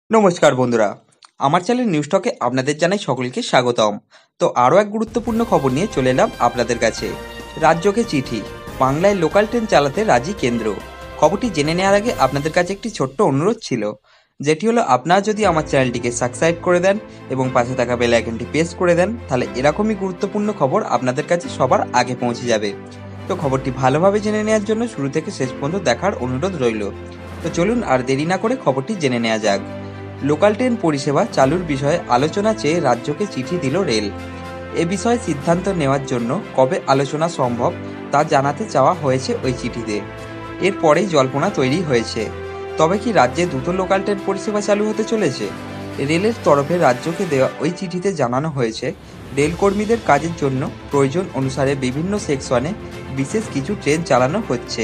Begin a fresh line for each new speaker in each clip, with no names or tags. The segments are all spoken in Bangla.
নমস্কার বন্ধুরা, আমার চ্যানেল নিউজটকে আপনাদের জানাই সকলকে স্বাগতম। তো আরও এক গুরুত্বপূর্ণ খবর নিয়ে চলে এলাম আপনাদের কাছে। রাজ্যকে চিঠি, বাংলায় লোকাল ট্রেন চালাতে রাজি কেন্দ্র। খবরটি জেনে নেওয়ার আগে আপনাদের কাছে একটি ছোট্ট অনুরোধ ছিল, যেটি হলো আপনারা যদি আমার চ্যানেলটিকে সাবস্ক্রাইব করে দেন এবং পাশে থাকা বেল আইকনটি প্রেস করে দেন, তাহলে এরকমই গুরুত্বপূর্ণ খবর আপনাদের কাছে সবার আগে পৌঁছে যাবে। তো খবরটি ভালোভাবে জেনে নেওয়ার জন্য শুরু থেকে শেষ পর্যন্ত দেখার অনুরোধ রইল। তো চলুন আর দেরি না করে খবরটি জেনে নেওয়া যাক। লোকাল ট্রেন পরিষেবা চালুর বিষয়ে আলোচনা চেয়ে রাজ্যকে চিঠি দিল রেল। এ বিষয়ে সিদ্ধান্ত নেওয়ার জন্য কবে আলোচনা সম্ভব তা জানাতে চাওয়া হয়েছে ওই চিঠিতে। এরপরেই জল্পনা তৈরি হয়েছে, তবে কি রাজ্যে দ্রুত লোকাল ট্রেন পরিষেবা চালু হতে চলেছে? রেলের তরফে রাজ্যকে দেওয়া ওই চিঠিতে জানানো হয়েছে, রেলকর্মীদের কাজের জন্য প্রয়োজন অনুসারে বিভিন্ন সেকশনে বিশেষ কিছু ট্রেন চালানো হচ্ছে।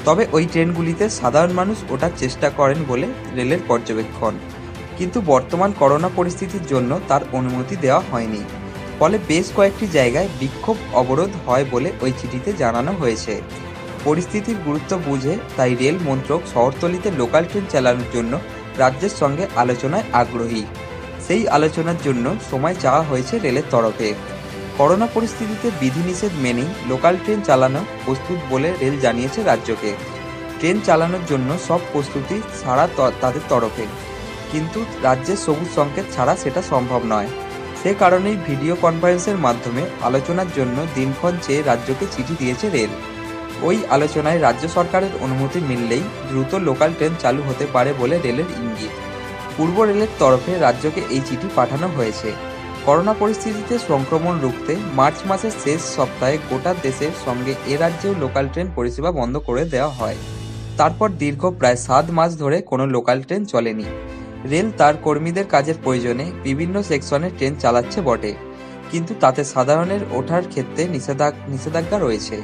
তবে ওই ট্রেনগুলিতে সাধারণ মানুষ ওঠার চেষ্টা করেন বলে রেলের পর্যবেক্ষণ, কিন্তু বর্তমান করোনা পরিস্থিতির জন্য তার অনুমতি দেওয়া হয়নি। ফলে বেশ কয়েকটি জায়গায় বিক্ষোভ অবরোধ হয় বলে ওই চিঠিতে জানানো হয়েছে। পরিস্থিতির গুরুত্ব বুঝে তাই রেল মন্ত্রক শহরতলিতে লোকাল ট্রেন চালানোর জন্য রাজ্যের সঙ্গে আলোচনায় আগ্রহী। সেই আলোচনার জন্য সময় চাওয়া হয়েছে রেলের তরফে। করোনা পরিস্থিতিতে বিধিনিষেধ মেনেই লোকাল ট্রেন চালানো প্রস্তুত বলে রেল জানিয়েছে রাজ্যকে। ট্রেন চালানোর জন্য সব প্রস্তুতি ছাড়া তাদের তরফে, কিন্তু রাজ্যের সবুজ সংকেত ছাড়া সেটা সম্ভব নয়। সে কারণেই ভিডিও কনফারেন্সের মাধ্যমে আলোচনার জন্য দিনক্ষণ চেয়ে রাজ্যকে চিঠি দিয়েছে রেল। ওই আলোচনায় রাজ্য সরকারের অনুমতি মিললেই দ্রুত লোকাল ট্রেন চালু হতে পারে বলে রেলের ইঙ্গিত। পূর্ব রেলের তরফে রাজ্যকে এই চিঠি পাঠানো হয়েছে। করোনা পরিস্থিতিতে সংক্রমণ রুখতে মার্চ মাসের শেষ সপ্তাহে গোটা দেশের সঙ্গে এ রাজ্যেও লোকাল ট্রেন পরিষেবা বন্ধ করে দেওয়া হয়। তারপর দীর্ঘ প্রায় 7 মাস ধরে কোনো লোকাল ট্রেন চলেনি। রেল তার কর্মীদের কাজের প্রয়োজনে বিভিন্ন সেকশনে ট্রেন চালাচ্ছে বটে, কিন্তু তাতে সাধারণের ওঠার ক্ষেত্রে নিষেধাজ্ঞা রয়েছে।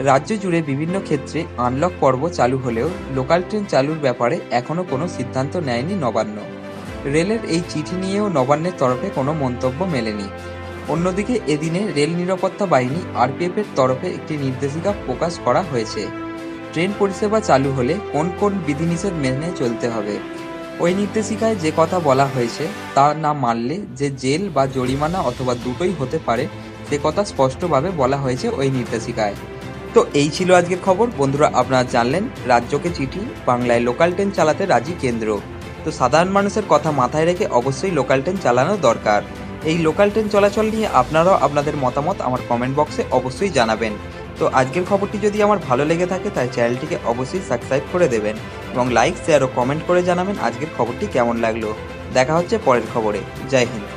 রাজ্য জুড়ে বিভিন্ন ক্ষেত্রে আনলক পর্ব চালু হলেও লোকাল ট্রেন চালুর ব্যাপারে এখনও কোনো সিদ্ধান্ত নেয়নি নবান্ন। রেলের এই চিঠি নিয়েও নবান্নের তরফে কোনো মন্তব্য মেলেনি। অন্যদিকে এদিনে রেল নিরাপত্তা বাহিনী আরপিএফের তরফে একটি নির্দেশিকা প্রকাশ করা হয়েছে। ট্রেন পরিষেবা চালু হলে কোন কোন বিধিনিষেধ মেনে চলতে হবে। ওই নির্দেশিকায় যে কথা বলা হয়েছে তা না মানলে যে জেল বা জরিমানা অথবা দুটোই হতে পারে, সে কথা স্পষ্টভাবে বলা হয়েছে ওই নির্দেশিকায়। তো এই ছিল আজকের খবর বন্ধুরা। আপনারা জানলেন রাজ্যকে চিঠি, বাংলায় লোকাল ট্রেন চালাতে রাজি কেন্দ্র। তো সাধারণ মানুষের কথা মাথায় রেখে অবশ্যই লোকাল ট্রেন চালানো দরকার। এই লোকাল ট্রেন চলাচল নিয়ে আপনারাও আপনাদের মতামত আমার কমেন্ট বক্সে অবশ্যই জানাবেন। তো আজকের খবরটি যদি আমার ভালো লেগে থাকে তাই চ্যানেলটিকে অবশ্যই সাবস্ক্রাইব করে দেবেন এবং লাইক, শেয়ার ও কমেন্ট করে জানাবেন আজকের খবরটি কেমন লাগলো। দেখা হচ্ছে পরের খবরে। জয় হিন্দ।